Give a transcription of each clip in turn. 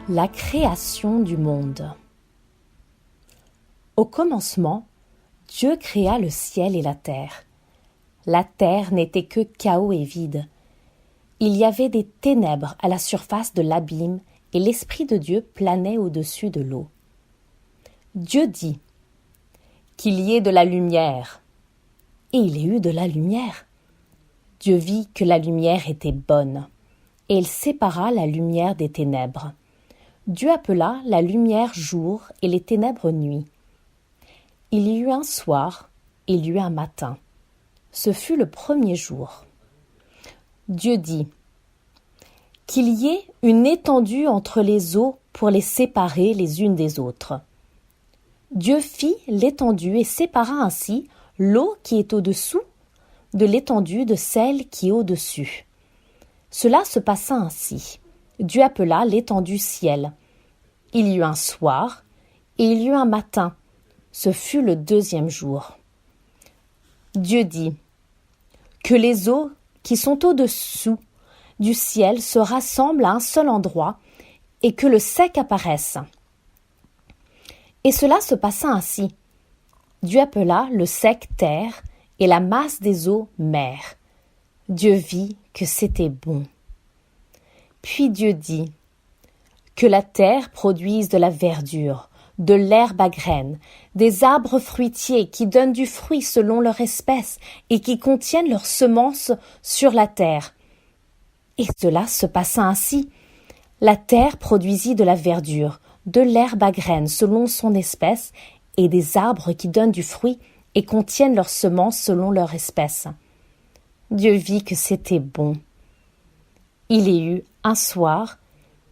La création du monde. Au commencement, Dieu créa le ciel et la terre. La terre n'était que chaos et vide. Il y avait des ténèbres à la surface de l'abîme et l'Esprit de Dieu planait au-dessus de l'eau. Dieu dit qu'il y ait de la lumière. Et il y eut de la lumière. Dieu vit que la lumière était bonne, et il sépara la lumière des ténèbres. Dieu appela la lumière jour et les ténèbres nuit. Il y eut un soir, et il y eut un matin. Ce fut le premier jour. Dieu dit qu'il y ait une étendue entre les eaux pour les séparer les unes des autres. Dieu fit l'étendue et sépara ainsi l'eau qui est au-dessous de l'étendue de celle qui est au-dessus. Cela se passa ainsi. Dieu appela l'étendue ciel. Il y eut un soir et il y eut un matin. Ce fut le deuxième jour. Dieu dit que les eaux qui sont au-dessous du ciel se rassemblent à un seul endroit et que le sec apparaisse. Et cela se passa ainsi. Dieu appela le sec terre et la masse des eaux mer. Dieu vit que c'était bon. Puis Dieu dit que la terre produise de la verdure, de l'herbe à graines, des arbres fruitiers qui donnent du fruit selon leur espèce et qui contiennent leurs semences sur la terre. Et cela se passa ainsi. La terre produisit de la verdure, de l'herbe à graines selon son espèce et des arbres qui donnent du fruit et contiennent leurs semences selon leur espèce. Dieu vit que c'était bon. Il y eut un soir,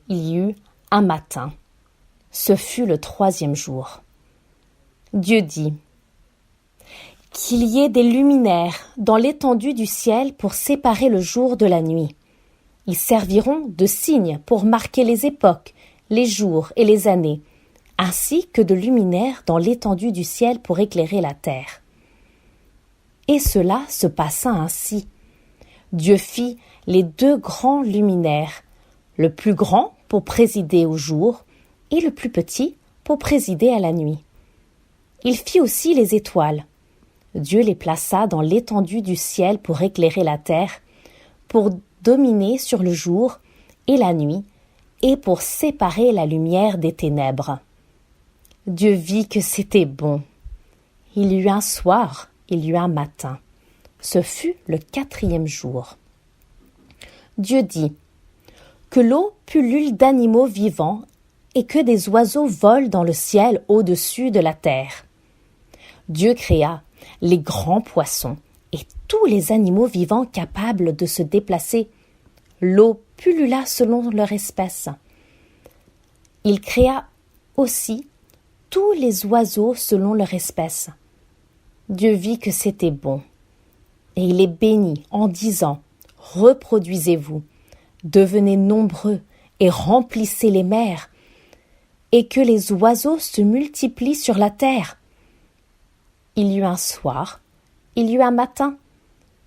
il y eut un matin. Ce fut le troisième jour. Dieu dit qu'il y ait des luminaires dans l'étendue du ciel pour séparer le jour de la nuit. Ils serviront de signes pour marquer les époques, les jours et les années, ainsi que de luminaires dans l'étendue du ciel pour éclairer la terre. Et cela se passa ainsi. Dieu fit les deux grands luminaires, le plus grand pour présider au jour et le plus petit pour présider à la nuit. Il fit aussi les étoiles. Dieu les plaça dans l'étendue du ciel pour éclairer la terre, pour dominer sur le jour et la nuit, et pour séparer la lumière des ténèbres. Dieu vit que c'était bon. Il y eut un soir, il y eut un matin. Ce fut le quatrième jour. Dieu dit que l'eau pullule d'animaux vivants et que des oiseaux volent dans le ciel au-dessus de la terre. Dieu créa les grands poissons et tous les animaux vivants capables de se déplacer. L'eau pullula selon leur espèce. Il créa aussi tous les oiseaux selon leur espèce. Dieu vit que c'était bon. Et il les bénit en disant « Reproduisez-vous, devenez nombreux et remplissez les mers, et que les oiseaux se multiplient sur la terre. » Il y eut un soir, il y eut un matin.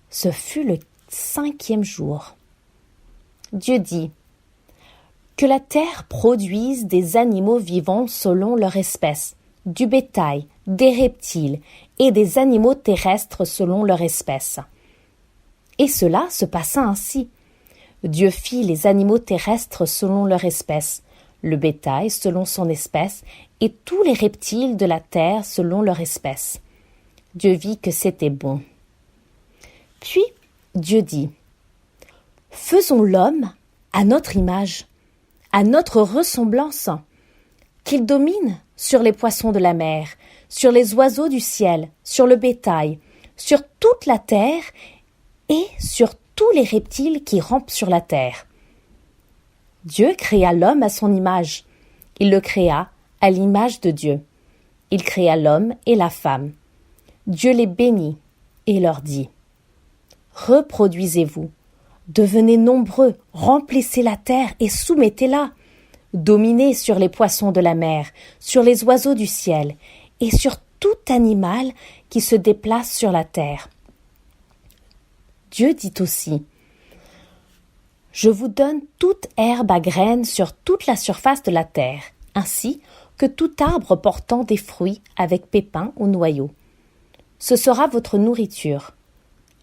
Ce fut le cinquième jour. Dieu dit que la terre produise des animaux vivants selon leur espèce, du bétail, des reptiles et des animaux terrestres selon leur espèce. Et cela se passa ainsi. Dieu fit les animaux terrestres selon leur espèce, le bétail selon son espèce et tous les reptiles de la terre selon leur espèce. Dieu vit que c'était bon. Puis Dieu dit « Faisons l'homme à notre image, à notre ressemblance, qu'il domine sur les poissons de la mer, sur les oiseaux du ciel, sur le bétail, sur toute la terre et sur tous les reptiles qui rampent sur la terre. » Dieu créa l'homme à son image. Il le créa à l'image de Dieu. Il créa l'homme et la femme. Dieu les bénit et leur dit « Reproduisez-vous, devenez nombreux, remplissez la terre et soumettez-la. Dominez sur les poissons de la mer, sur les oiseaux du ciel et sur tout animal qui se déplace sur la terre. » Dieu dit aussi Je vous donne toute herbe à graines sur toute la surface de la terre, ainsi que tout arbre portant des fruits avec pépins ou noyaux. Ce sera votre nourriture.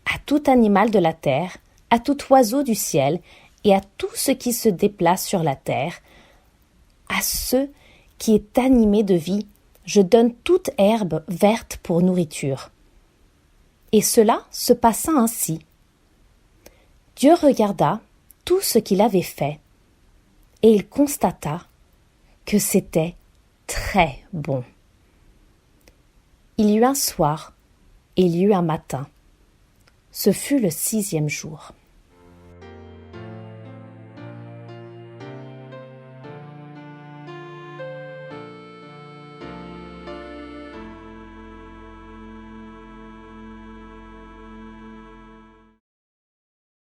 À tout animal de la terre, à tout oiseau du ciel et à tout ce qui se déplace sur la terre, à ce qui est animé de vie, je donne toute herbe verte pour nourriture. Et cela se passa ainsi. Dieu regarda tout ce qu'il avait fait, et il constata que c'était très bon. Il y eut un soir, et il y eut un matin. Ce fut le 6e jour.